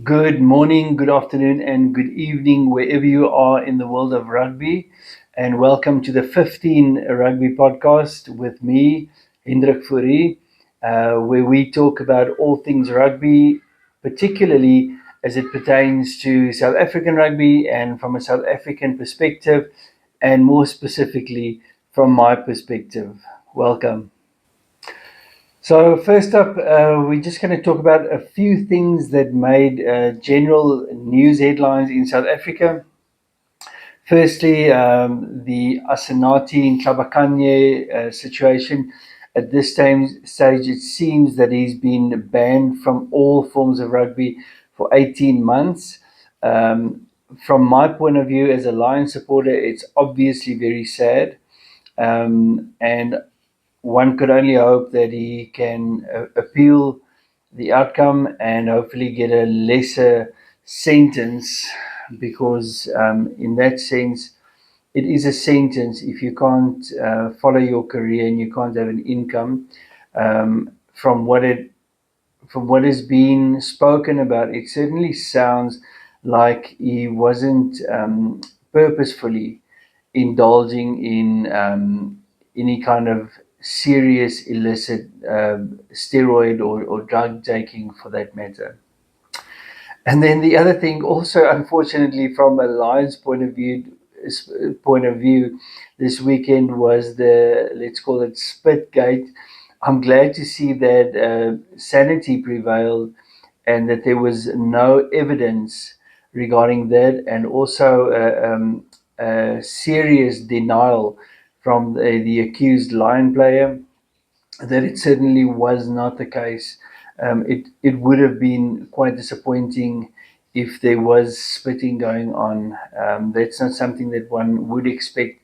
Good morning, good afternoon, and good evening, wherever you are in the world of rugby. And welcome to the 15 Rugby podcast with me, Hendrik Fourie, where we talk about all things rugby, particularly as it pertains to South African rugby and from a South African perspective, and more specifically from my perspective. Welcome. So first up, we're just going to talk about a few things that made general news headlines in South Africa. Firstly, the Asenati and Klabakanye situation. At this stage, it seems that he's been banned from all forms of rugby for 18 months. From my point of view, as a Lions supporter, it's obviously very sad. And one could only hope that he can appeal the outcome and hopefully get a lesser sentence because, in that sense, it is a sentence if you can't follow your career and you can't have an income. From what has been spoken about, it certainly sounds like he wasn't purposefully indulging in any kind of serious illicit steroid or drug taking for that matter. And then the other thing, also unfortunately, from a Lions point of view, this weekend was the, let's call it, Spitgate. I'm glad to see that sanity prevailed and that there was no evidence regarding that, and also serious denial from the accused Lion player that it certainly was not the case. It would have been quite disappointing if there was spitting going on. That's not something that one would expect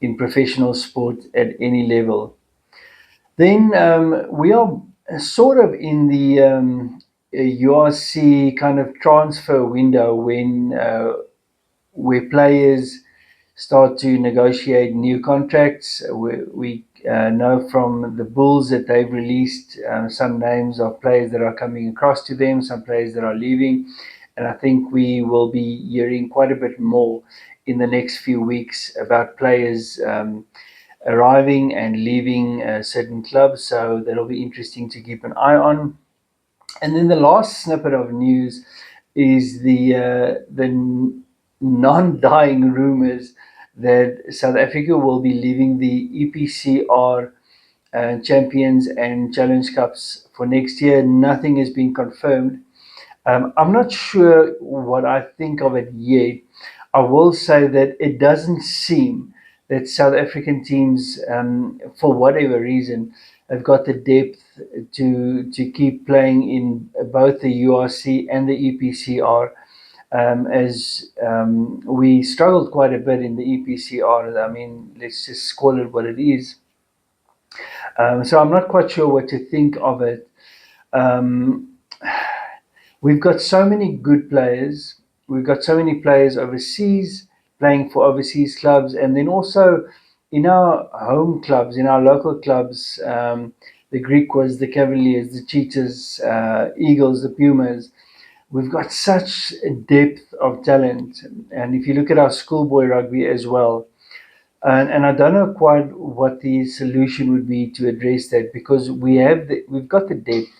in professional sport at any level. Then we are sort of in the URC kind of transfer window when where players start to negotiate new contracts. We know from the Bulls that they've released some names of players that are coming across to them, some players that are leaving, and I think we will be hearing quite a bit more in the next few weeks about players arriving and leaving certain clubs. So that'll be interesting to keep an eye on. And then the last snippet of news is the non-dying rumors that South Africa will be leaving the EPCR Champions and Challenge Cups for next year. Nothing has been confirmed. I'm not sure what I think of it yet. I will say that it doesn't seem that South African teams, for whatever reason, have got the depth to keep playing in both the URC and the EPCR. As we struggled quite a bit in the EPCR. I mean, let's just call it what it is. So I'm not quite sure what to think of it. Um, We've got so many good players. We've got so many players overseas playing for overseas clubs, and then also in our home clubs, in our local clubs, the Griquas, the Cavaliers, the Cheetahs, Eagles, the Pumas. We've got such a depth of talent, and if you look at our schoolboy rugby as well, and I don't know quite what the solution would be to address that because we've got the depth.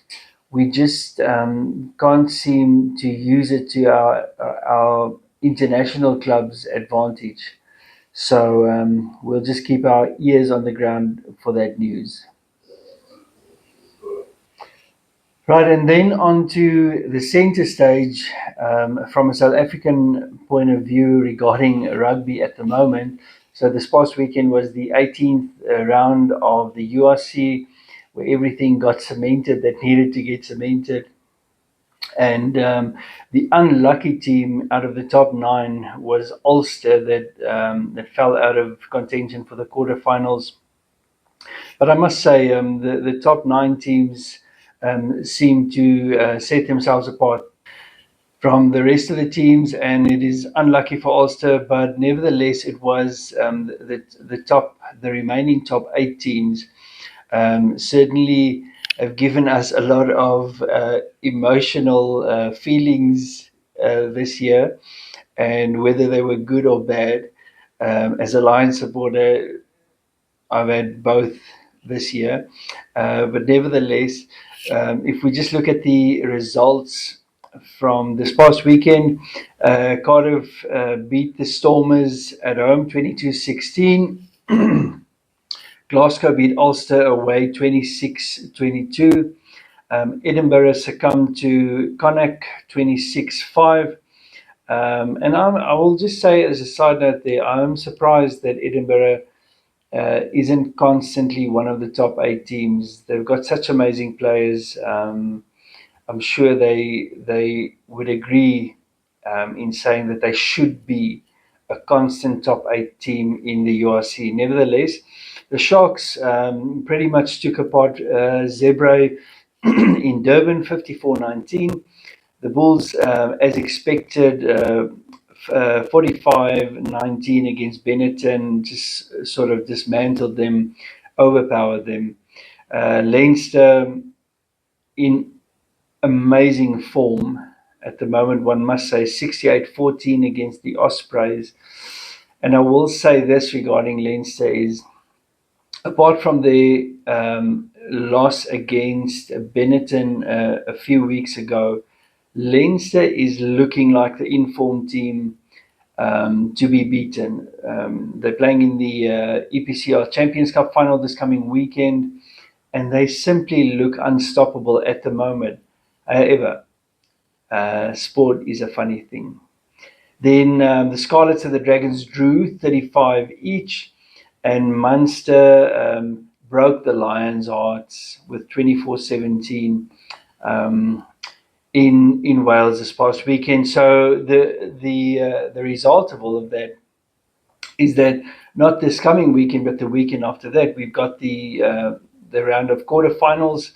We just can't seem to use it to our international club's advantage. So we'll just keep our ears on the ground for that news. Right, and then on to the centre stage from a South African point of view regarding rugby at the moment. So this past weekend was the 18th round of the URC, where everything got cemented that needed to get cemented. And the unlucky team out of the top nine was Ulster that fell out of contention for the quarterfinals. But I must say, the top nine teams seem to set themselves apart from the rest of the teams, and it is unlucky for Ulster, but nevertheless, it was the remaining top eight teams certainly have given us a lot of emotional feelings this year, and whether they were good or bad. As a Lions supporter, I've had both this year. But nevertheless, if we just look at the results from this past weekend, Cardiff beat the Stormers at home 22-16. Glasgow beat Ulster away 26-22. Edinburgh succumbed to Connacht 26-5. And I will just say, as a side note there, I'm surprised that Edinburgh isn't constantly one of the top 8 teams. They've got such amazing players. I'm sure they would agree in saying that they should be a constant top 8 team in the URC. Nevertheless, the Sharks pretty much took apart Zebre in Durban 54-19. The Bulls, as expected, 45-19 against Benetton, just sort of dismantled them, overpowered them. Leinster in amazing form at the moment, one must say, 68-14 against the Ospreys. And I will say this regarding Leinster is, apart from the loss against Benetton a few weeks ago, Leinster is looking like the informed team to be beaten. They're playing in the EPCR Champions Cup final this coming weekend, and they simply look unstoppable at the moment. However, sport is a funny thing. Then the Scarlets and the Dragons drew 35 each, and Munster broke the Lions' hearts with 24-17 in Wales this past weekend. So the result of all of that is that not this coming weekend, but the weekend after that, we've got the round of quarterfinals.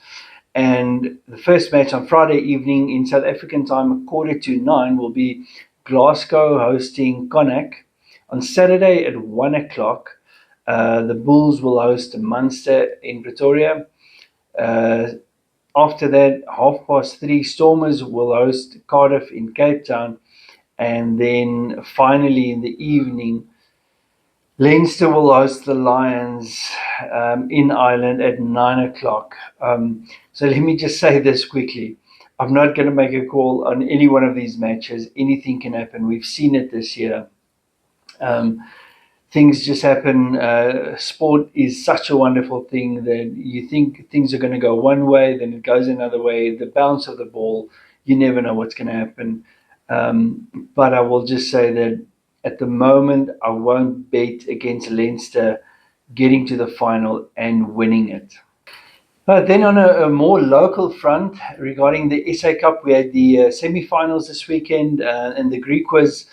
And the first match on Friday evening in South African time, 8:45, will be Glasgow hosting Connacht. On Saturday at 1 o'clock, the Bulls will host Munster in Pretoria. After that, 3:30, Stormers will host Cardiff in Cape Town. And then finally in the evening, Leinster will host the Lions in Ireland at 9 o'clock. So let me just say this quickly. I'm not going to make a call on any one of these matches. Anything can happen. We've seen it this year. Things just happen. Sport is such a wonderful thing that you think things are going to go one way, then it goes another way. The bounce of the ball, you never know what's going to happen. But I will just say that at the moment, I won't bet against Leinster getting to the final and winning it. Then on a more local front, regarding the SA Cup, we had the semi-finals this weekend, and the Griquas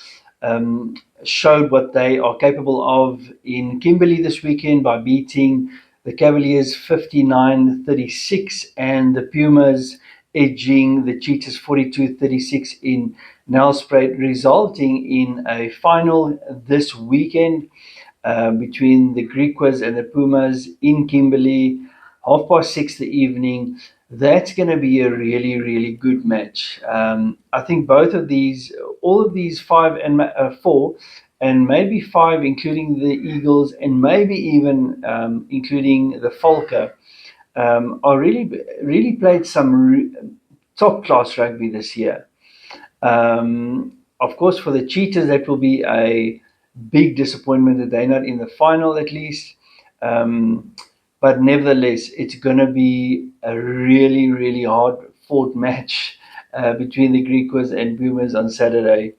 showed what they are capable of in Kimberley this weekend by beating the Cavaliers 59-36 and the Pumas edging the Cheetahs 42-36 in Nelspruit, resulting in a final this weekend between the Griquas and the Pumas in Kimberley, 6:30 the evening. That's going to be a really, really good match. I think both of these, all of these five and four, and maybe five, including the Eagles, and maybe even including the Falker, are really played some top class rugby this year. Of course, for the Cheetahs, that will be a big disappointment that they're not in the final at least. But nevertheless, it's going to be a really, really hard fought match between the Griquas and Pumas on Saturday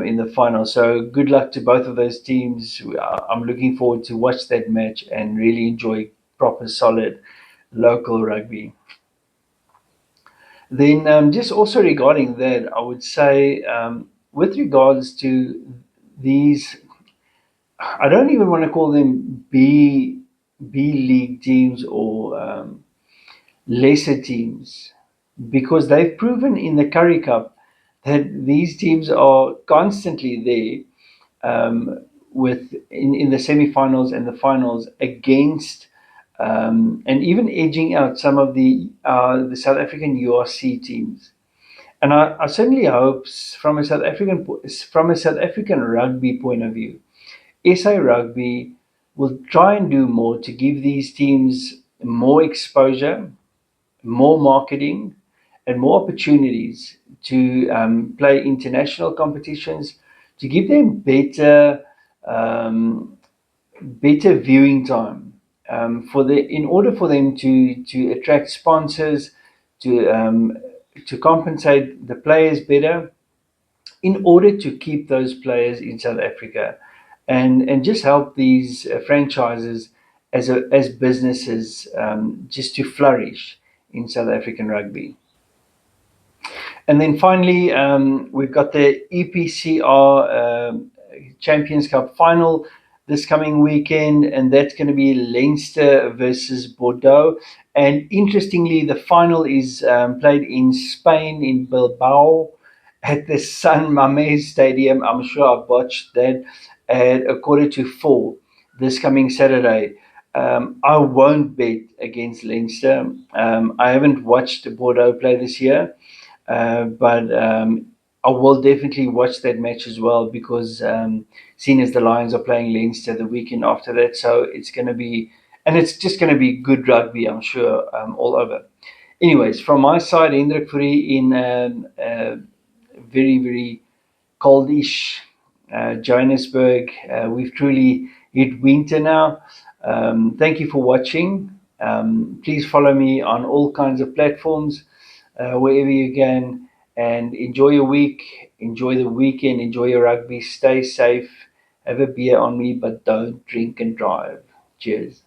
in the final. So good luck to both of those teams. I'm looking forward to watch that match and really enjoy proper, solid local rugby. Then just also regarding that, I would say with regards to these, I don't even want to call them B League teams or lesser teams, because they've proven in the Currie Cup that these teams are constantly there with in the semi-finals and the finals against and even edging out some of the South African URC teams. And I certainly hope from a South African rugby point of view, SA Rugby will try and do more to give these teams more exposure, more marketing, and more opportunities to play international competitions, to give them um, better viewing time, in order for them to attract sponsors, to compensate the players better, in order to keep those players in South Africa, and just help these franchises as businesses, just to flourish in South African rugby. And then finally, we've got the EPCR Champions Cup final this coming weekend, and that's going to be Leinster versus Bordeaux. And interestingly, the final is played in Spain, in Bilbao, at the San Mamés Stadium. I'm sure I botched that, at a 3:45 this coming Saturday. I won't bet against Leinster. I haven't watched Bordeaux play this year, but I will definitely watch that match as well, because seeing as the Lions are playing Leinster the weekend after that, so it's just going to be good rugby, I'm sure, all over. Anyways, from my side, Hendrik Fourie in very, very coldish Johannesburg. We've truly hit winter now. Thank you for watching. Please follow me on all kinds of platforms, wherever you can, and enjoy your week, enjoy the weekend, enjoy your rugby, stay safe, have a beer on me, but don't drink and drive. Cheers.